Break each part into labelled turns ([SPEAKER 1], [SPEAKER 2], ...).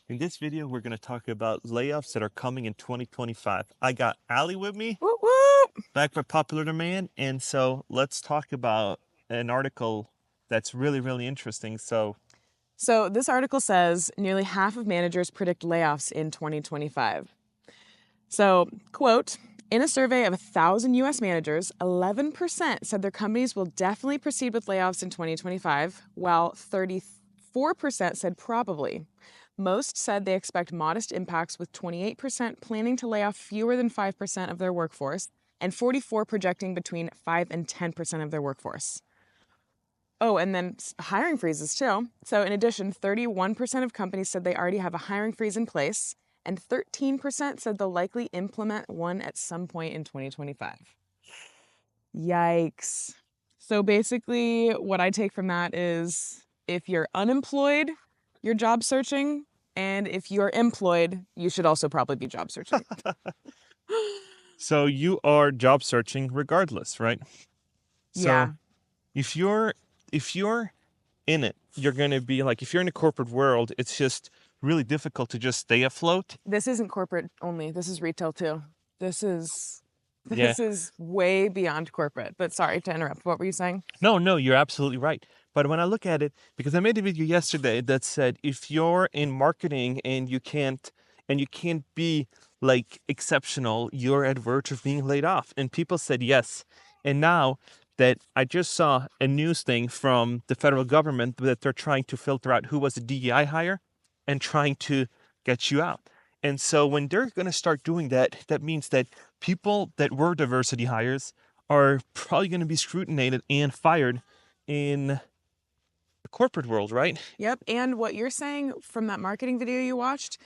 [SPEAKER 1] In this video, we're going to talk about layoffs that are coming in 2025. I got Ali with me,
[SPEAKER 2] Whoop, whoop.
[SPEAKER 1] back by popular demand, and so let's talk about an article that's really, really interesting.
[SPEAKER 2] So this article says nearly half of managers predict layoffs in 2025. So, quote, in a survey of 1,000 U.S. managers, 11% said their companies will definitely proceed with layoffs in 2025, while 34% said probably. Most said they expect modest impacts, with 28% planning to lay off fewer than 5% of their workforce, and 44% projecting between 5 and 10% of their workforce. Oh, and then hiring freezes too. So in addition, 31% of companies said they already have a hiring freeze in place, and 13% said they'll likely implement one at some point in 2025. Yikes. So basically, what I take from that is if you're unemployed, you're job searching, and if you're employed, you should also probably be job searching.
[SPEAKER 1] So you are job searching regardless, right?
[SPEAKER 2] Yeah.
[SPEAKER 1] So if you're in it, you're going to be like, if you're in the corporate world, it's just really difficult to just stay afloat.
[SPEAKER 2] This isn't corporate only. This is retail too. This is
[SPEAKER 1] Yeah.
[SPEAKER 2] This is way beyond corporate. But sorry to interrupt. What were you saying?
[SPEAKER 1] No, you're absolutely right. But when I look at it, because I made a video yesterday that said if you're in marketing and you can't be like exceptional, you're at verge of being laid off. And people said yes. And now that I just saw a news thing from the federal government that they're trying to filter out who was a DEI hire and trying to get you out. And so when they're going to start doing that, that means that people that were diversity hires are probably going to be scrutinized and fired in the corporate world, right?
[SPEAKER 2] Yep. And what you're saying from that marketing video you watched,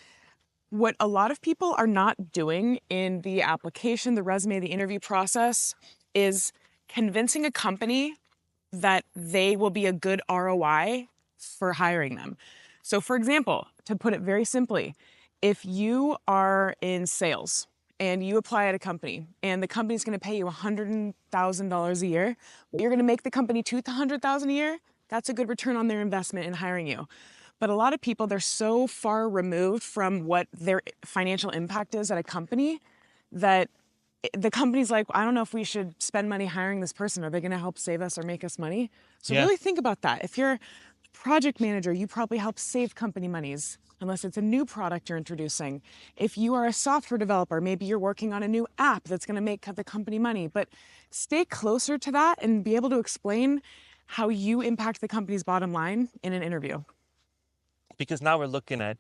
[SPEAKER 2] what a lot of people are not doing in the application, the resume, the interview process is convincing a company that they will be a good ROI for hiring them. So, for example, to put it very simply, if you are in sales and you apply at a company and the company's going to pay you $100,000 a year, but you're going to make the company $200,000 a year, that's a good return on their investment in hiring you. But a lot of people, they're so far removed from what their financial impact is at a company that the company's like, I don't know if we should spend money hiring this person. Are they going to help save us or make us money? So
[SPEAKER 1] Yeah.
[SPEAKER 2] really think about that. If you're a project manager, you probably help save company monies, unless it's a new product you're introducing. If you are a software developer, maybe you're working on a new app that's going to make the company money. But stay closer to that and be able to explain how you impact the company's bottom line in an interview.
[SPEAKER 1] Because now we're looking at,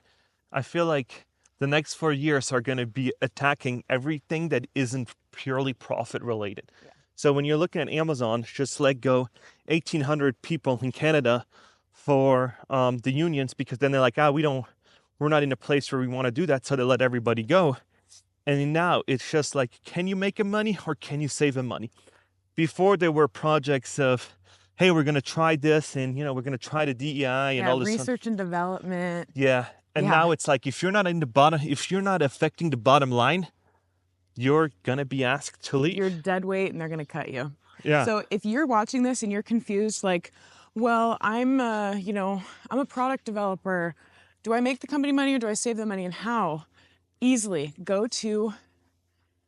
[SPEAKER 1] I feel like the next 4 years are going to be attacking everything that isn't purely profit related.
[SPEAKER 2] Yeah.
[SPEAKER 1] So when you're looking at Amazon, just let go 1,800 people in Canada for the unions, because then they're like, we're not in a place where we want to do that. So they let everybody go. And now it's just like, can you make them money or can you save them money? Before there were projects of, hey, we're going to try this and, we're going to try the DEI and
[SPEAKER 2] Yeah,
[SPEAKER 1] all this.
[SPEAKER 2] research and development.
[SPEAKER 1] Yeah. And
[SPEAKER 2] Yeah.
[SPEAKER 1] now it's like, if you're not affecting the bottom line, you're going to be asked to leave.
[SPEAKER 2] You're dead weight and they're going to cut you.
[SPEAKER 1] Yeah.
[SPEAKER 2] So if you're watching this and you're confused, like, well, I'm a product developer. Do I make the company money or do I save the money, and how? Easily go to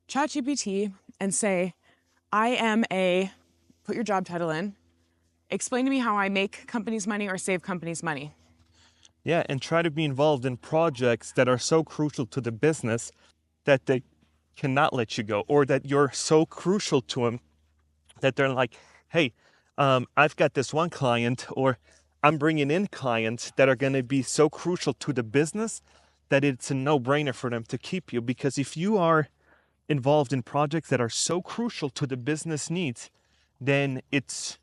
[SPEAKER 2] ChatGPT and say, put your job title in, explain to me how I make companies money or save companies money.
[SPEAKER 1] Yeah. And try to be involved in projects that are so crucial to the business that they cannot let you go, or that you're so crucial to them that they're like, hey, I've got this one client, or I'm bringing in clients that are going to be so crucial to the business that it's a no-brainer for them to keep you. Because if you are involved in projects that are so crucial to the business needs, then it's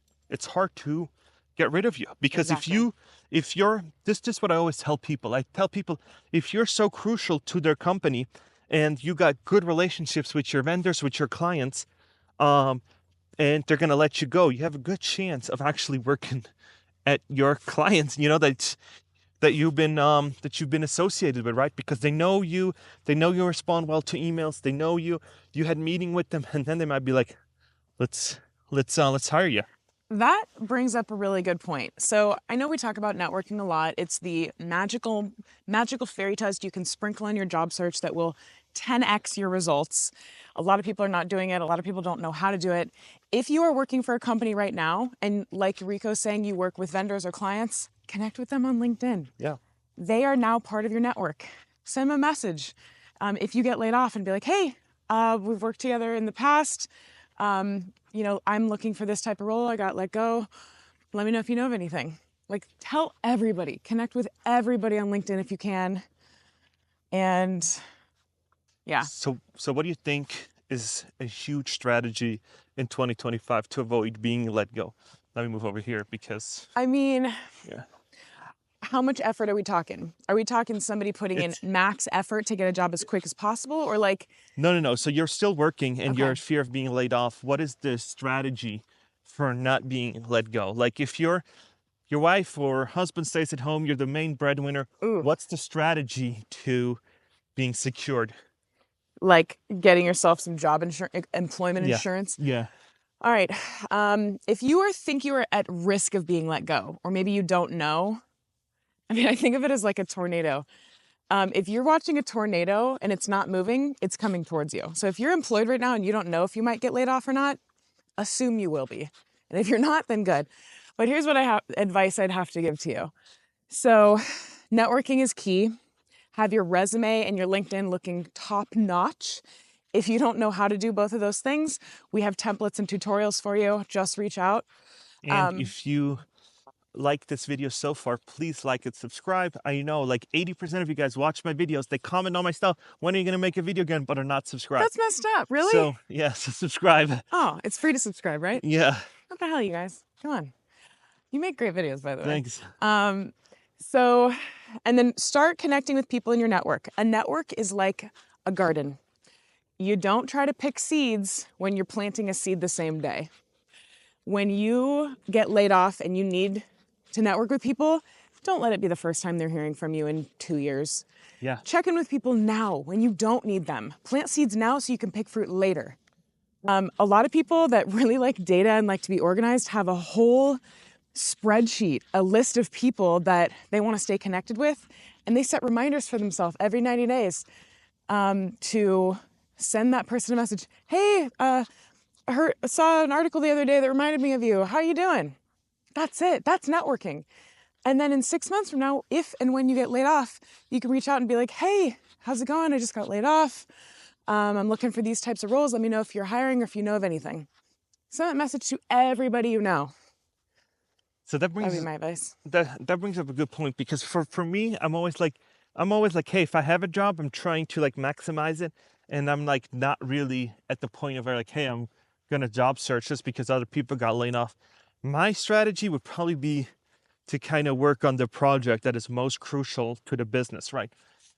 [SPEAKER 1] hard to get rid of you. Because
[SPEAKER 2] Exactly.
[SPEAKER 1] if you're this is what I always tell people. I tell people, if you're so crucial to their company and you got good relationships with your vendors, with your clients, and they're gonna let you go, you have a good chance of actually working at your clients, that you've been associated with, right? Because they know you respond well to emails, they know you had a meeting with them, and then they might be like, let's hire you.
[SPEAKER 2] That brings up a really good point. So I know we talk about networking a lot. It's the magical fairy dust you can sprinkle in your job search that will 10x your results. A lot of people are not doing it. A lot of people don't know how to do it. If you are working for a company right now, and like Rico's saying, you work with vendors or clients, connect with them on LinkedIn.
[SPEAKER 1] Yeah.
[SPEAKER 2] They are now part of your network. Send them a message. If you get laid off, and be like, hey, we've worked together in the past. I'm looking for this type of role. I got let go. Let me know if you know of anything. Like, tell everybody. Connect with everybody on LinkedIn if you can. And yeah.
[SPEAKER 1] So what do you think is a huge strategy in 2025 to avoid being let go? Let me move over here because
[SPEAKER 2] I mean,
[SPEAKER 1] yeah.
[SPEAKER 2] how much effort are we talking? Are we talking somebody putting in max effort to get a job as quick as possible, or like?
[SPEAKER 1] No. So you're still working and you're in
[SPEAKER 2] Okay.
[SPEAKER 1] fear of being laid off. What is the strategy for not being let go? Like if your wife or husband stays at home, you're the main breadwinner.
[SPEAKER 2] Ooh.
[SPEAKER 1] What's the strategy to being secured?
[SPEAKER 2] Like getting yourself some job insurance, employment
[SPEAKER 1] Yeah.
[SPEAKER 2] insurance.
[SPEAKER 1] Yeah.
[SPEAKER 2] All right. If you think you are at risk of being let go, or maybe you don't know, I mean, I think of it as like a tornado. If you're watching a tornado and it's not moving, it's coming towards you. So if you're employed right now and you don't know if you might get laid off or not, assume you will be. And if you're not, then good. But here's what advice I'd have to give to you. So networking is key. Have your resume and your LinkedIn looking top notch. If you don't know how to do both of those things, we have templates and tutorials for you. Just reach out.
[SPEAKER 1] And if you like this video so far, please like it, subscribe. I know like 80% of you guys watch my videos, they comment on my stuff, when are you gonna make a video again, but are not subscribed.
[SPEAKER 2] That's messed up. Really?
[SPEAKER 1] So yeah, so subscribe.
[SPEAKER 2] Oh, it's free to subscribe, right?
[SPEAKER 1] Yeah.
[SPEAKER 2] What the hell, you guys? Come on. You make great videos, by the way.
[SPEAKER 1] Thanks.
[SPEAKER 2] And then start connecting with people in your network. A network is like a garden. You don't try to pick seeds when you're planting a seed the same day. When you get laid off and you need to network with people, don't let it be the first time they're hearing from you in 2 years.
[SPEAKER 1] Yeah.
[SPEAKER 2] Check in with people now when you don't need them. Plant seeds now so you can pick fruit later. A lot of people that really like data and like to be organized have a whole spreadsheet, a list of people that they want to stay connected with, and they set reminders for themselves every 90 days to send that person a message. Hey, saw an article the other day that reminded me of you. How are you doing? That's it. That's networking. And then in 6 months from now, if and when you get laid off, you can reach out and be like, hey, how's it going? I just got laid off. I'm looking for these types of roles. Let me know if you're hiring or if you know of anything. Send that message to everybody you know.
[SPEAKER 1] So that
[SPEAKER 2] That'd be my advice.
[SPEAKER 1] that brings up a good point, because for me, I'm always like, hey, if I have a job, I'm trying to like maximize it, and I'm like not really at the point of where like, hey, I'm gonna job search just because other people got laid off. My strategy would probably be to kind of work on the project that is most crucial to the business, right?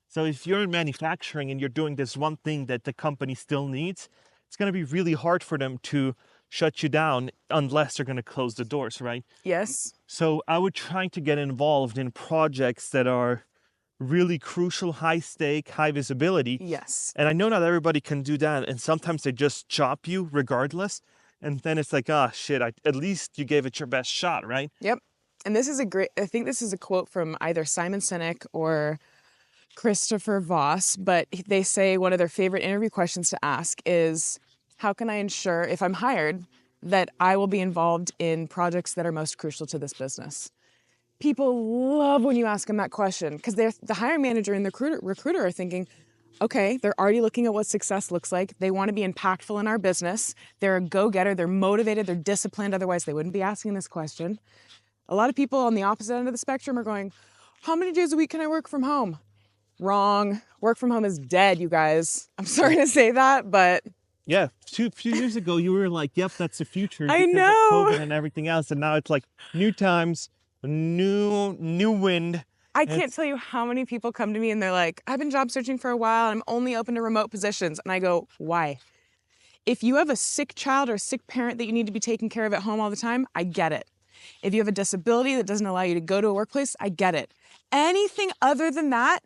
[SPEAKER 1] So if you're in manufacturing and you're doing this one thing that the company still needs, it's going to be really hard for them to shut you down unless they're going to close the doors, right?
[SPEAKER 2] Yes.
[SPEAKER 1] So I would try to get involved in projects that are really crucial, high stake, high visibility.
[SPEAKER 2] Yes.
[SPEAKER 1] And I know not everybody can do that. And sometimes they just chop you regardless. And then it's like, ah, shit, at least you gave it your best shot, right?
[SPEAKER 2] Yep. And this is I think this is a quote from either Simon Sinek or Christopher Voss, but they say one of their favorite interview questions to ask is, how can I ensure, if I'm hired, that I will be involved in projects that are most crucial to this business? People love when you ask them that question, because the hiring manager and the recruiter are thinking, okay, they're already looking at what success looks like. They want to be impactful in our business. They're a go-getter. They're motivated. They're disciplined. Otherwise, they wouldn't be asking this question. A lot of people on the opposite end of the spectrum are going, how many days a week can I work from home? Wrong. Work from home is dead, you guys. I'm sorry to say that, but
[SPEAKER 1] yeah, few years ago you were like, yep, that's the future
[SPEAKER 2] I
[SPEAKER 1] because
[SPEAKER 2] know.
[SPEAKER 1] of COVID and everything else. And now it's like new times, new wind.
[SPEAKER 2] I can't tell you how many people come to me and they're like, I've been job searching for a while. I'm only open to remote positions. And I go, why? If you have a sick child or a sick parent that you need to be taking care of at home all the time, I get it. If you have a disability that doesn't allow you to go to a workplace, I get it. Anything other than that,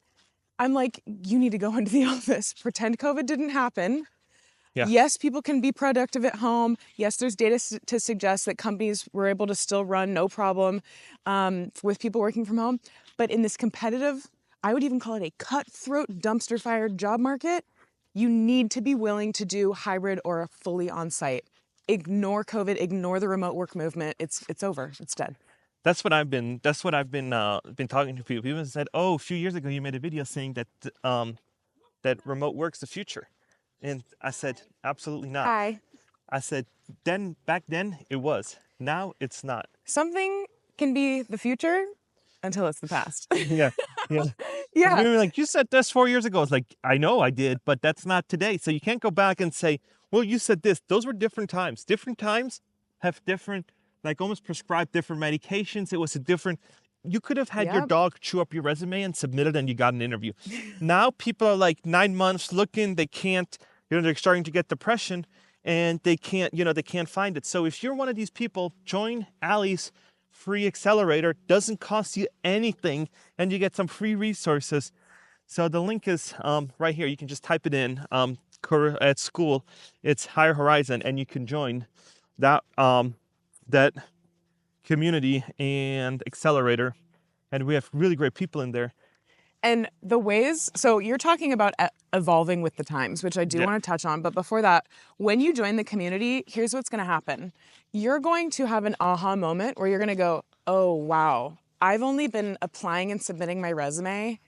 [SPEAKER 2] I'm like, you need to go into the office. Pretend COVID didn't happen.
[SPEAKER 1] Yeah.
[SPEAKER 2] Yes, people can be productive at home. Yes, there's data to suggest that companies were able to still run no problem with people working from home. But in this competitive, I would even call it a cutthroat dumpster fire job market, you need to be willing to do hybrid or a fully on-site. Ignore COVID, ignore the remote work movement. It's over. It's dead.
[SPEAKER 1] That's what I've been been talking to people. People said, "Oh, a few years ago you made a video saying that that remote work's the future." And I said, "Absolutely not."
[SPEAKER 2] Hi.
[SPEAKER 1] I said, back then it was. Now it's not.
[SPEAKER 2] Something can be the future until it's the past.
[SPEAKER 1] Yeah. Yeah.
[SPEAKER 2] Yeah.
[SPEAKER 1] People were like, you said this 4 years ago. It's like, I know I did, but that's not today. So you can't go back and say, well, you said this. Those were different times. Different times have different, like almost prescribed different medications. It was a different, you could have had your
[SPEAKER 2] Yep.
[SPEAKER 1] dog chew up your resume and submit it and you got an interview. Now people are like 9 months looking, they can't, they're starting to get depression and they can't, they can't find it. So if you're one of these people, join Ali's free accelerator. Doesn't cost you anything and you get some free resources. So the link is right here. You can just type it in at school. It's Higher Horizon, and you can join that that community and accelerator. And we have really great people in there.
[SPEAKER 2] And the ways, so you're talking about evolving with the times, which I do
[SPEAKER 1] Yeah.
[SPEAKER 2] want to touch on. But before that, when you join the community, here's what's going to happen. You're going to have an aha moment where you're going to go, oh, wow, I've only been applying and submitting my resume.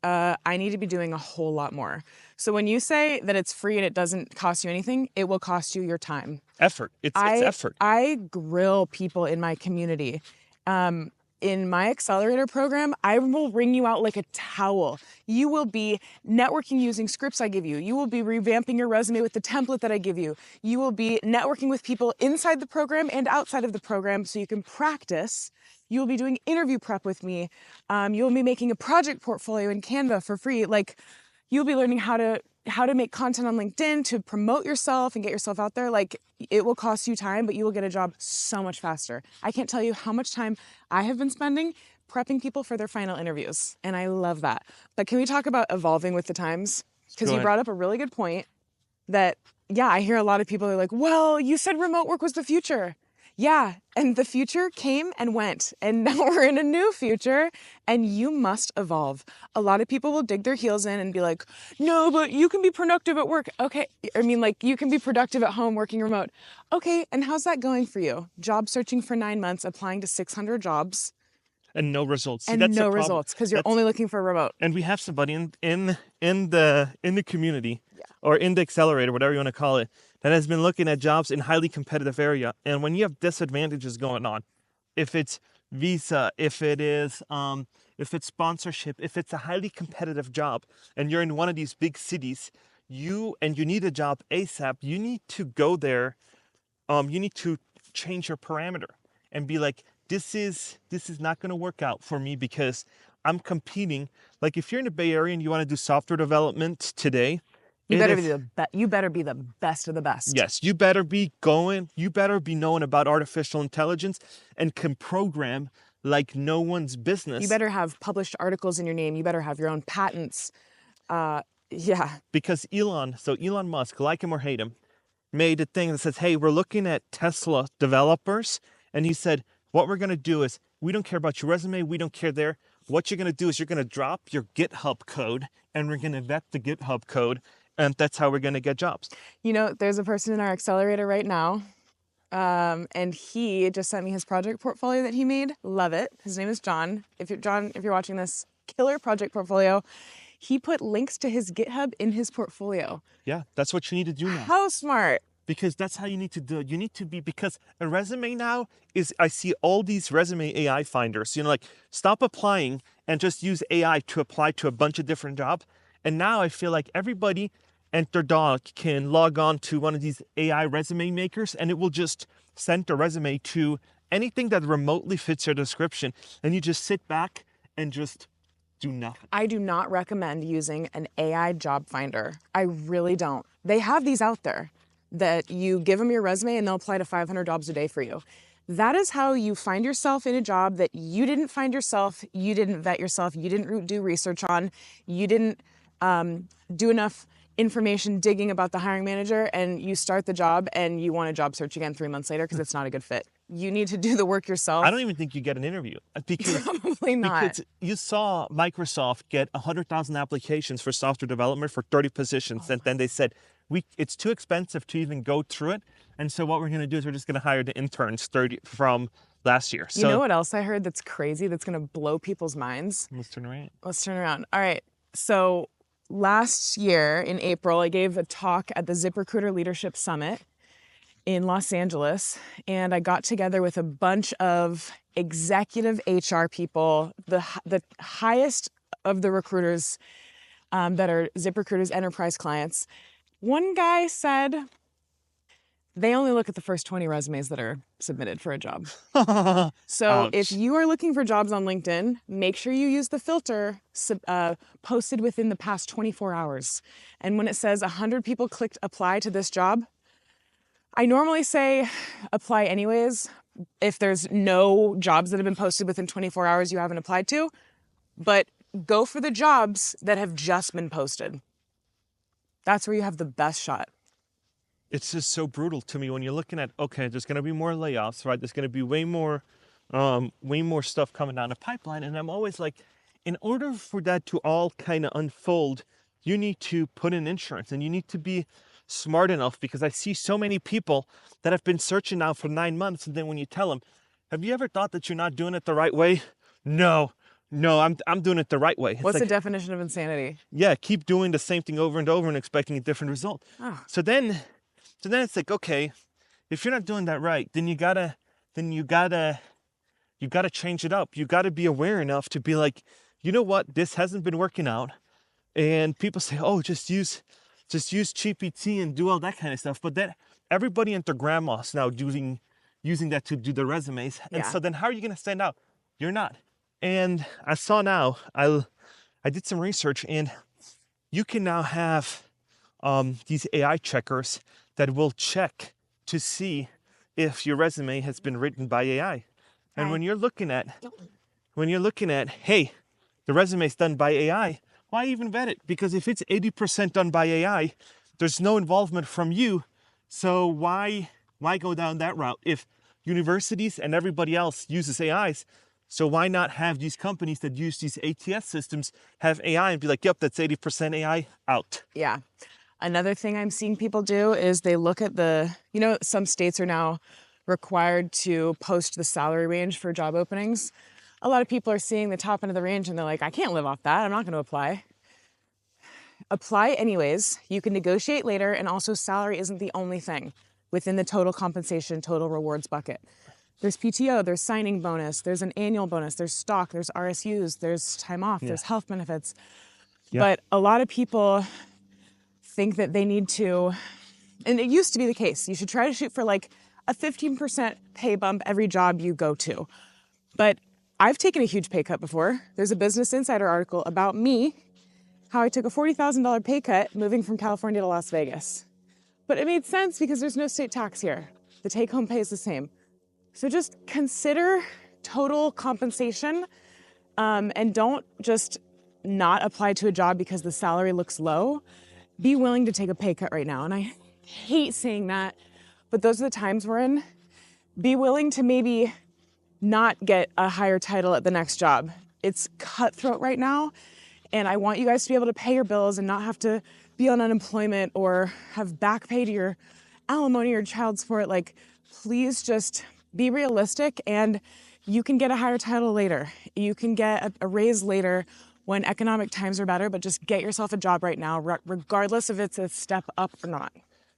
[SPEAKER 2] I need to be doing a whole lot more. So when you say that it's free and it doesn't cost you anything, it will cost you your time.
[SPEAKER 1] Effort. It's effort.
[SPEAKER 2] I grill people in my community. In my accelerator program, I will wring you out like a towel. You will be networking using scripts I give you. You will be revamping your resume with the template that I give you. You will be networking with people inside the program and outside of the program so you can practice. You will be doing interview prep with me. You'll be making a project portfolio in Canva for free. Like, you'll be learning how to make content on LinkedIn to promote yourself and get yourself out there. Like, it will cost you time, but you will get a job so much faster. I can't tell you how much time I have been spending prepping people for their final interviews, and I love that. But can we talk about evolving with the times? Because
[SPEAKER 1] Go
[SPEAKER 2] you
[SPEAKER 1] ahead.
[SPEAKER 2] brought up a really good point that, yeah, I hear a lot of people are like, well, you said remote work was the future. Yeah, and the future came and went, and now we're in a new future, and you must evolve. A lot of people will dig their heels in and be like, no, but you can be productive at work. Okay, I mean, like, you can be productive at home working remote. Okay, and how's that going for you? Job searching for 9 months, applying to 600 jobs,
[SPEAKER 1] And no results. See,
[SPEAKER 2] and
[SPEAKER 1] that's the
[SPEAKER 2] no
[SPEAKER 1] problem.
[SPEAKER 2] results because you're
[SPEAKER 1] That's-
[SPEAKER 2] only looking for remote.
[SPEAKER 1] And we have somebody in the community or in the accelerator, whatever you want to call it, that has been looking at jobs in highly competitive area. And when you have disadvantages going on, if it's visa, if it's sponsorship, if it's a highly competitive job, and you're in one of these big cities, you need a job ASAP, you need to go there. You need to change your parameter and be like, this is not going to work out for me because I'm competing. Like if you're in the Bay Area and you want to do software development today,
[SPEAKER 2] You better be the best of the best.
[SPEAKER 1] yes, you better be knowing about artificial intelligence and can program like no one's business.
[SPEAKER 2] You better have published articles in your name. You better have your own patents. Yeah.
[SPEAKER 1] Because Elon Musk, like him or hate him, made a thing that says, hey, we're looking at Tesla developers. And he said, what we're going to do is we don't care about your resume. We don't care there. What you're going to do is you're going to drop your GitHub code and we're going to vet the GitHub code. And that's how we're going to get jobs.
[SPEAKER 2] You know, there's a person in our accelerator right now. And he just sent me his project portfolio that he made. Love it. His name is John. If you're watching this, killer project portfolio. He put links to his GitHub in his portfolio.
[SPEAKER 1] Yeah, that's what you need to do now.
[SPEAKER 2] How smart.
[SPEAKER 1] Because that's how you need to do it. You need to be, because a resume now is, I see all these resume AI finders, like stop applying and just use AI to apply to a bunch of different jobs. And now I feel like everybody and their dog can log on to one of these AI resume makers and it will just send the resume to anything that remotely fits your description. And you just sit back and just do nothing.
[SPEAKER 2] I do not recommend using an AI job finder. I really don't. They have these out there that you give them your resume and they'll apply to 500 jobs a day for you. That is how you find yourself in a job that you didn't find yourself, you didn't vet yourself, you didn't do research on, you didn't do enough information digging about the hiring manager, and you start the job and you want a job search again 3 months later because it's not a good fit. You need to do the work
[SPEAKER 1] I don't
[SPEAKER 2] yourself.
[SPEAKER 1] even think you get an interview because
[SPEAKER 2] Probably not.
[SPEAKER 1] you saw Microsoft get 100,000 applications for software development for 30 positions, and then they said it's too expensive to even go through it, and so what we're going to do is we're just going to hire the interns 30 from last year.
[SPEAKER 2] You know
[SPEAKER 1] So
[SPEAKER 2] what else I heard that's crazy, that's going to blow people's minds?
[SPEAKER 1] let's turn around.
[SPEAKER 2] Let's turn around. All right. So last year in April, I gave a talk at the ZipRecruiter Leadership Summit in Los Angeles, and I got together with a bunch of executive HR people, the highest of the recruiters that are ZipRecruiter's enterprise clients. One guy said they only look at the first 20 resumes that are submitted for a job. So if you are looking for jobs on LinkedIn, make sure you use the filter posted within the past 24 hours. And when it says 100 people clicked apply to this job, I normally say apply anyways. If there's no jobs that have been posted within 24 hours you haven't applied to, but go for the jobs that have just been posted. That's where you have the best shot.
[SPEAKER 1] It's just so brutal to me when you're looking at, okay, there's going to be more layoffs, right? There's going to be way more stuff coming down the pipeline. And I'm always like, in order for that to all kind of unfold, you need to put in insurance and you need to be smart enough, because I see so many people that have been searching now for 9 months. And then when you tell them, have you ever thought that you're not doing it the right way? No, I'm doing it the right way. It's
[SPEAKER 2] What's
[SPEAKER 1] like,
[SPEAKER 2] the definition of insanity?
[SPEAKER 1] yeah, keep doing the same thing over and over and expecting a different result.
[SPEAKER 2] Oh.
[SPEAKER 1] So then it's like, okay, if you're not doing that right, then you gotta change it up. You gotta be aware enough to be like, you know what, this hasn't been working out. And people say, oh, just use GPT and do all that kind of stuff. But that everybody and their grandma's now using that to do the resumes. And
[SPEAKER 2] Yeah.
[SPEAKER 1] so then how are you gonna stand out? You're not. And I saw now, I did some research, and you can now have these AI checkers that will check to see if your resume has been written by AI. And when you're looking at, hey, the resume is done by AI, why even vet it? Because if it's 80% done by AI, there's no involvement from you. So why go down that route? If universities and everybody else uses AIs, so why not have these companies that use these ATS systems have AI and be like, yep, that's 80% AI, out.
[SPEAKER 2] Yeah. Another thing I'm seeing people do is they look at some states are now required to post the salary range for job openings. A lot of people are seeing the top end of the range and they're like, I can't live off that. I'm not going to apply. Apply anyways. You can negotiate later, and also salary isn't the only thing within the total compensation, total rewards bucket. There's PTO, there's signing bonus, there's an annual bonus, there's stock, there's RSUs, there's time off, there's health benefits.
[SPEAKER 1] Yeah.
[SPEAKER 2] But a lot of people think that they need to, and it used to be the case, you should try to shoot for like a 15% pay bump every job you go to. But I've taken a huge pay cut before. There's a Business Insider article about me, how I took a $40,000 pay cut moving from California to Las Vegas. But it made sense because there's no state tax here. The take-home pay is the same. So just consider total compensation, and don't just not apply to a job because the salary looks low. Be willing to take a pay cut right now. And I hate saying that, but those are the times we're in. Be willing to maybe not get a higher title at the next job. It's cutthroat right now, and I want you guys to be able to pay your bills and not have to be on unemployment or have back pay to your alimony or child support. Like, please just be realistic, and you can get a higher title later. You can get a raise later when economic times are better, but just get yourself a job right now, regardless if it's a step up or not.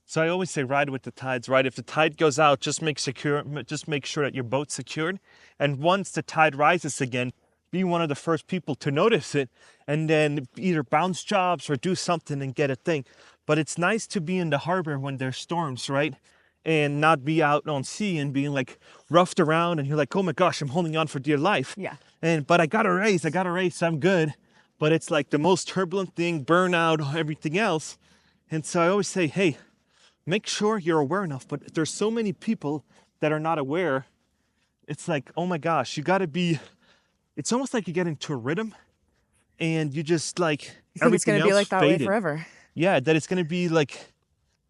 [SPEAKER 1] So I always say ride with the tides, right? If the tide goes out, just make sure that your boat's secured. And once the tide rises again, be one of the first people to notice it, and then either bounce jobs or do something and get a thing. But it's nice to be in the harbor when there's storms, right? And not be out on sea and being like roughed around, and you're like, oh my gosh, I'm holding on for dear life.
[SPEAKER 2] Yeah.
[SPEAKER 1] But I got a raise, so I'm good. But it's like the most turbulent thing, burnout, everything else. And so I always say, hey, make sure you're aware enough. But there's so many people that are not aware. It's like, oh my gosh, you gotta be, it's almost like you get into a rhythm and you just like,
[SPEAKER 2] I think it's gonna be like that way
[SPEAKER 1] faded.
[SPEAKER 2] forever.
[SPEAKER 1] yeah, that it's going to be like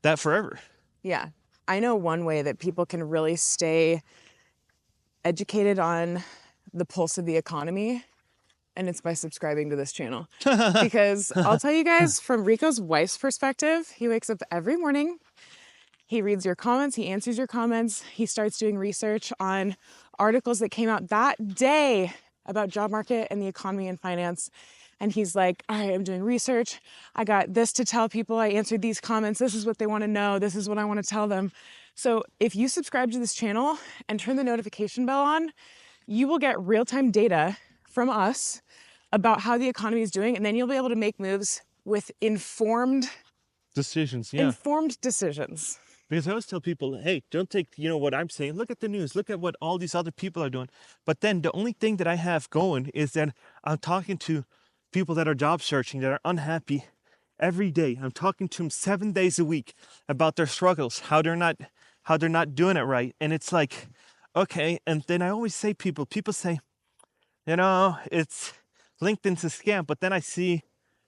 [SPEAKER 1] that forever.
[SPEAKER 2] Yeah. I know one way that people can really stay educated on the pulse of the economy, and it's by subscribing to this channel. Because I'll tell you guys, from Rico's wife's perspective, he wakes up every morning, he reads your comments, he answers your comments, he starts doing research on articles that came out that day about job market and the economy and finance. And he's like, all right, I'm doing research. I got this to tell people. I answered these comments. This is what they want to know. This is what I want to tell them. So if you subscribe to this channel and turn the notification bell on, you will get real-time data from us about how the economy is doing. And then you'll be able to make moves with informed
[SPEAKER 1] Decisions, yeah.
[SPEAKER 2] informed decisions.
[SPEAKER 1] Because I always tell people, hey, don't take, what I'm saying. Look at the news. Look at what all these other people are doing. But then the only thing that I have going is that I'm talking to people that are job searching, that are unhappy every day. I'm talking to them 7 days a week about their struggles, how they're not doing it right. And it's like, okay. And then I always say people say, it's LinkedIn's a scam. But then I see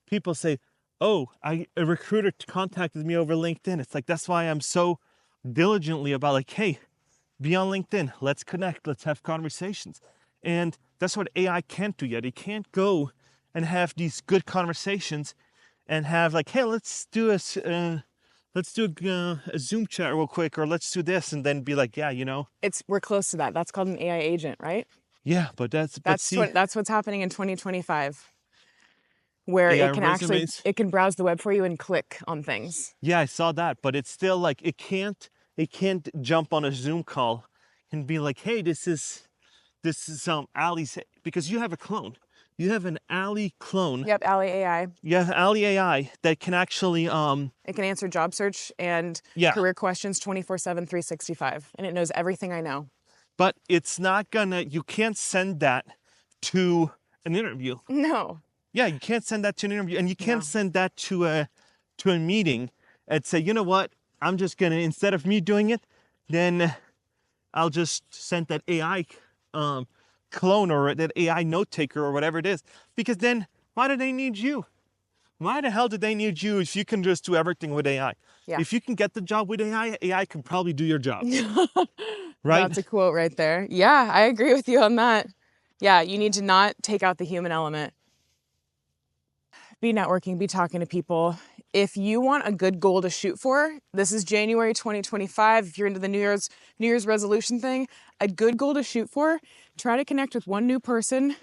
[SPEAKER 1] people say, oh, a recruiter contacted me over LinkedIn. It's like, that's why I'm so diligently about like, hey, be on LinkedIn. Let's connect. Let's have conversations. And that's what AI can't do yet. It can't go and have these good conversations and have like, hey, let's do a Zoom chat real quick, or let's do this, and then be like, yeah,
[SPEAKER 2] We're close to that. That's called an AI agent, right?
[SPEAKER 1] Yeah, but that's
[SPEAKER 2] what's happening in 2025. Where
[SPEAKER 1] AI
[SPEAKER 2] it can
[SPEAKER 1] resumes.
[SPEAKER 2] it can browse the web for you and click on things.
[SPEAKER 1] Yeah, I saw that, but it's still like it can't jump on a Zoom call and be like, hey, this is Ali's, because you have a clone. You have an Ali clone.
[SPEAKER 2] Yep, Ali AI.
[SPEAKER 1] Yeah, Ali AI that can actually
[SPEAKER 2] It can answer job search and career questions 24/7, 365, and it knows everything I know.
[SPEAKER 1] But it's not you can't send that to an interview.
[SPEAKER 2] No.
[SPEAKER 1] Yeah, you can't send that to an interview, and you can't send that to a meeting and say, you know what, I'm just gonna, instead of me doing it, then I'll just send that AI clone or that AI note taker or whatever it is. Because then why do they need you? Why the hell do they need you if you can just do everything with AI?
[SPEAKER 2] Yeah.
[SPEAKER 1] If you can get the job with AI, AI can probably do your job. Right?
[SPEAKER 2] That's a quote right there. Yeah, I agree with you on that. Yeah, you need to not take out the human element. Be networking, be talking to people. If you want a good goal to shoot for, this is January 2025. If you're into the New Year's resolution thing, a good goal to shoot for, try to connect with one new person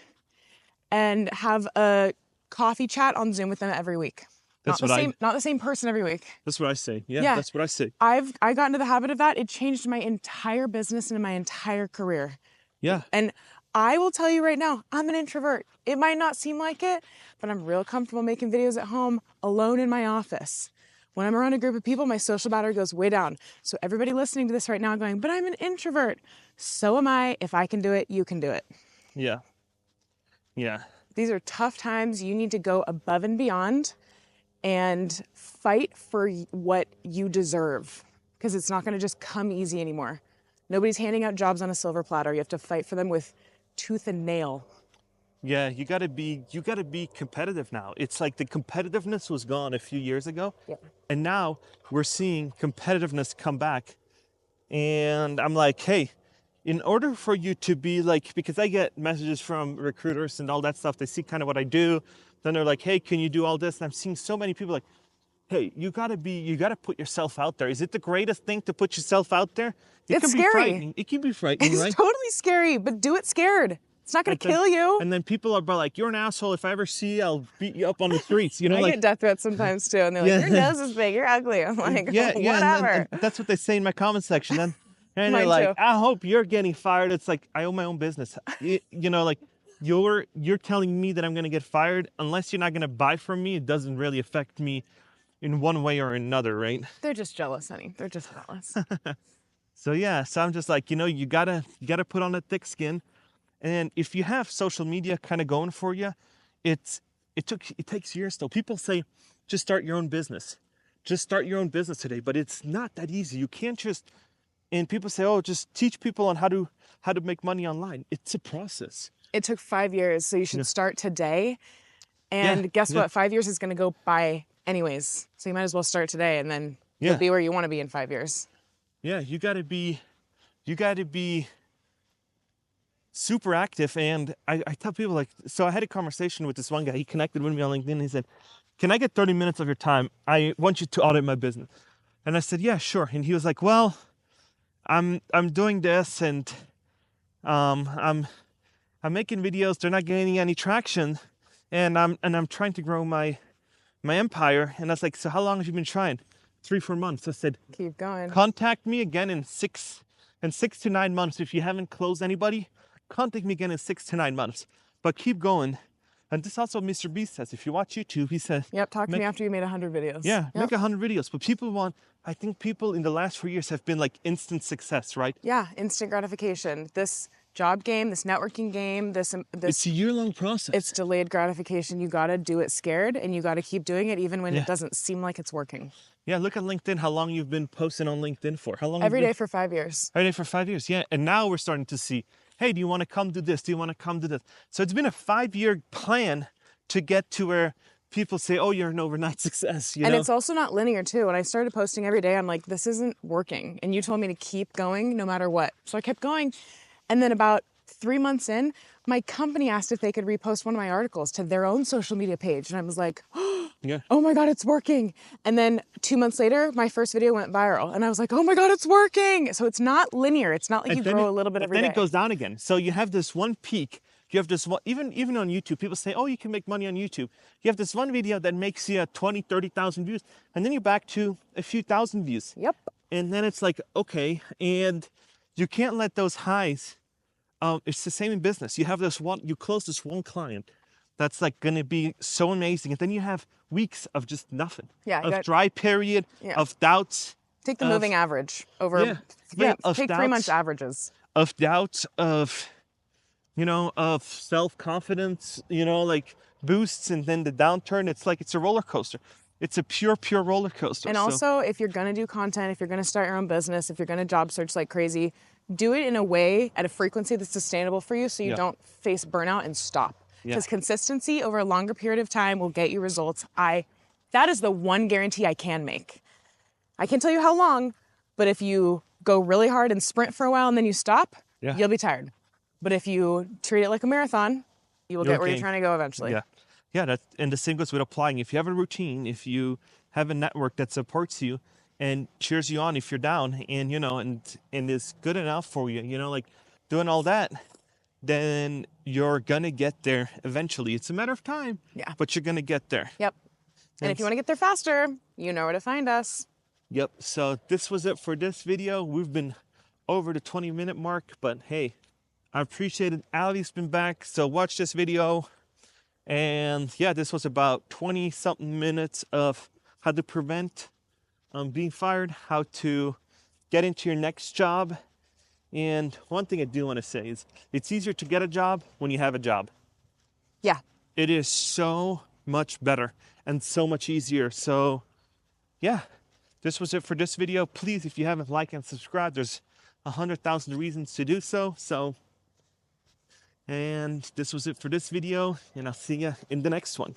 [SPEAKER 2] and have a coffee chat on Zoom with them every week. Not the same person every week.
[SPEAKER 1] That's what I say. Yeah, that's what I say.
[SPEAKER 2] I got into the habit of that. It changed my entire business and my entire career.
[SPEAKER 1] Yeah.
[SPEAKER 2] And I will tell you right now, I'm an introvert. It might not seem like it, but I'm real comfortable making videos at home, alone in my office. When I'm around a group of people, my social battery goes way down. So everybody listening to this right now going, but I'm an introvert. So am I. If I can do it, you can do it.
[SPEAKER 1] Yeah. Yeah.
[SPEAKER 2] These are tough times. You need to go above and beyond and fight for what you deserve, because it's not going to just come easy anymore. Nobody's handing out jobs on a silver platter. You have to fight for them with tooth and nail.
[SPEAKER 1] Yeah, you gotta be competitive now. It's like the competitiveness was gone a few years ago.
[SPEAKER 2] Yeah.
[SPEAKER 1] And now we're seeing competitiveness come back. And I'm like, hey, in order for you to be like, because I get messages from recruiters and all that stuff, they see kind of what I do. Then they're like, hey, can you do all this? And I'm seeing so many people like, hey, you gotta put yourself out there. Is it the greatest thing to put yourself out there?
[SPEAKER 2] It's scary.
[SPEAKER 1] It can be frightening,
[SPEAKER 2] It's
[SPEAKER 1] right?
[SPEAKER 2] totally scary, but do it scared. It's not going to kill you.
[SPEAKER 1] And then people are like, you're an asshole. If I ever see you, I'll beat you up on the streets.
[SPEAKER 2] I get death threats sometimes too. And they're like, your nose is big, you're ugly. I'm like, whatever.
[SPEAKER 1] And that's what they say in my comment section. And they're
[SPEAKER 2] Mine
[SPEAKER 1] like,
[SPEAKER 2] too.
[SPEAKER 1] I hope you're getting fired. It's like, I own my own business. Like you're telling me that I'm going to get fired. Unless you're not going to buy from me, it doesn't really affect me in one way or another, right?
[SPEAKER 2] They're just jealous, honey. They're just jealous.
[SPEAKER 1] So I'm just like, you gotta put on a thick skin. And if you have social media kind of going for you, it takes years though. People say, just start your own business. Just start your own business today. But it's not that easy. You can't just, and people say, oh, just teach people on how to make money online. It's a process.
[SPEAKER 2] It took 5 years, so you should start today. And guess what? 5 years is going to go by anyways. So you might as well start today, and then
[SPEAKER 1] Yeah.
[SPEAKER 2] you'll be where you want to be in 5 years.
[SPEAKER 1] Yeah, you got to be super active. And I tell people, like, so I had a conversation with this one guy. He connected with me on LinkedIn. He said, can I get 30 minutes of your time? I want you to audit my business. And I said, yeah, sure. And he was like, well, I'm doing this, and I'm making videos. They're not gaining any traction, and I'm trying to grow my empire. And I was like, so how long have you been trying? 3-4 months. I said,
[SPEAKER 2] Keep going.
[SPEAKER 1] contact me again in 6 to 9 months. If you haven't closed anybody, contact me again in 6 to 9 months. But keep going. And this also Mr. Beast says. If you watch YouTube, he says,
[SPEAKER 2] Yep, talk to me after you made 100 videos.
[SPEAKER 1] yeah,
[SPEAKER 2] Yep.
[SPEAKER 1] make 100 videos. But I think people in the last 4 years have been like instant success, right?
[SPEAKER 2] Yeah, instant gratification. This job game, this networking game,
[SPEAKER 1] It's a year-long process.
[SPEAKER 2] it's delayed gratification. You gotta do it scared, and you gotta keep doing it even when
[SPEAKER 1] Yeah.
[SPEAKER 2] it doesn't seem like it's working.
[SPEAKER 1] Yeah, look at LinkedIn, how long you've been posting on LinkedIn for. How long?
[SPEAKER 2] Every day for 5 years.
[SPEAKER 1] Every day for 5 years, yeah. And now we're starting to see, hey, do you want to come do this? Do you want to come do this? So it's been a 5-year plan to get to where people say, oh, you're an overnight success, you
[SPEAKER 2] And
[SPEAKER 1] know?
[SPEAKER 2] it's also not linear too. When I started posting every day, I'm like, this isn't working. And you told me to keep going no matter what. So I kept going. And then about 3 months in, my company asked if they could repost one of my articles to their own social media page. And I was like,
[SPEAKER 1] Yeah.
[SPEAKER 2] oh my God, it's working. And then 2 months later, my first video went viral. And I was like, oh my God, it's working. So it's not linear. It's not like you grow a little bit every day.
[SPEAKER 1] Then it goes down again. So you have this one peak. You have this one, even on YouTube, people say, oh, you can make money on YouTube. You have this one video that makes you 20, 30,000 views. And then you're back to a few thousand views.
[SPEAKER 2] Yep.
[SPEAKER 1] And then it's like, okay. And you can't let those highs, it's the same in business. You have this one, you close this one client that's like going to be so amazing. And then you have weeks of just nothing.
[SPEAKER 2] Yeah,
[SPEAKER 1] Of dry period,
[SPEAKER 2] Yeah.
[SPEAKER 1] of doubts.
[SPEAKER 2] Take the moving average over
[SPEAKER 1] of
[SPEAKER 2] take 3 months averages.
[SPEAKER 1] Of doubts, of, of self-confidence, like boosts, and then the downturn. It's like, it's a roller coaster. It's a pure roller coaster.
[SPEAKER 2] And also, if you're going to do content, if you're going to start your own business, if you're going to job search like crazy, do it in a way at a frequency that's sustainable for you so you don't face burnout and stop. Because consistency over a longer period of time will get you results. That is the one guarantee I can make. I can't tell you how long, but if you go really hard and sprint for a while and then you stop, you'll be tired. But if you treat it like a marathon, you will get where you're trying to go eventually.
[SPEAKER 1] Yeah. Yeah, and the same goes with applying. If you have a routine, if you have a network that supports you and cheers you on if you're down, and and is good enough for you, like doing all that, then you're gonna get there eventually. It's a matter of time.
[SPEAKER 2] Yeah.
[SPEAKER 1] But you're gonna get there.
[SPEAKER 2] Yep. And if you want to get there faster, you know where to find us.
[SPEAKER 1] Yep. So this was it for this video. We've been over the 20-minute mark, but hey, I appreciate it. Ali's been back, so watch this video. And yeah, this was about 20-something minutes of how to prevent being fired, how to get into your next job. And one thing I do want to say is it's easier to get a job when you have a job.
[SPEAKER 2] Yeah.
[SPEAKER 1] It is so much better and so much easier. So yeah, this was it for this video. Please, if you haven't liked and subscribed, there's 100,000 reasons to do so. And this was it for this video, and I'll see you in the next one.